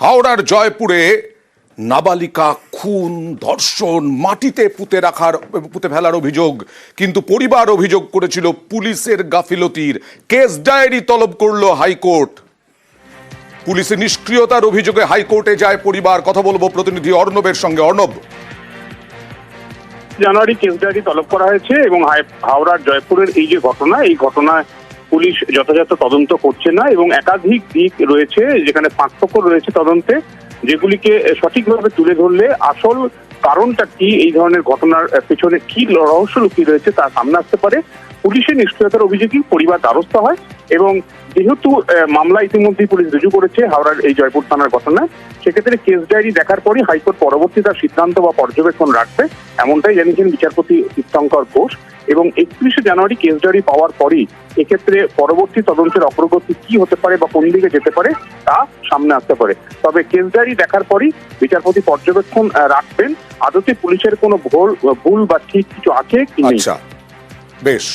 হাওড়ার জয়পুরে নাবালিকা খুন, ধর্ষণ, মাটিতে পুঁতে ফেলার অভিযোগ, কিন্তু পরিবার অভিযোগ করেছিল পুলিশের গাফিলতির। কেস ডায়েরি তলব করলো হাইকোর্ট। পুলিশের নিষ্ক্রিয়তার অভিযোগে হাইকোর্টে যায় পরিবার। কথা বলবো প্রতিনিধি অর্ণবের সঙ্গে। অর্ণব, জানুয়ারি কেস ডায়েরি তলব করা হয়েছে এবং হাওড়ার জয়পুরের এই যে ঘটনা, এই ঘটনায় পুলিশ যথাযথ তদন্ত করছে না এবং একাধিক দিক রয়েছে যেখানে পার্থক্য রয়েছে তদন্তে, যেগুলিকে সঠিকভাবে তুলে ধরলে আসল কারণটা কি, এই ধরনের ঘটনার পেছনে কি রহস্য লুকিয়ে রয়েছে তা সামনে আসতে পারে। পুলিশের নিষ্ক্রিয়তার অভিযোগে পরিবার দ্বারস্থ হয় এবং যেহেতু মামলা ইতিমধ্যেই পুলিশ রুজু করেছে হাওড়ার এই জয়পুর থানার ঘটনায়, সেক্ষেত্রে কেস ডায়েরি দেখার পরই হাইকোর্ট পরবর্তী তার সিদ্ধান্ত বা পর্যবেক্ষণ রাখবে, এমনটাই জানিয়েছেন বিচারপতি তীর্থঙ্কর ঘোষ। এবং 31শে জানুয়ারি কেস ডায়েরি পাওয়ার পরই এক্ষেত্রে পরবর্তী তদন্তের অগ্রগতি কি হতে পারে বা কোন দিকে যেতে পারে তা সামনে আসতে পারে। তবে কেস ডায়েরি দেখার পরই বিচারপতি পর্যবেক্ষণ রাখবেন আদতে পুলিশের কোনো ভুল বা ঠিক কিছু আছে কি নেই। আচ্ছা, বেশ।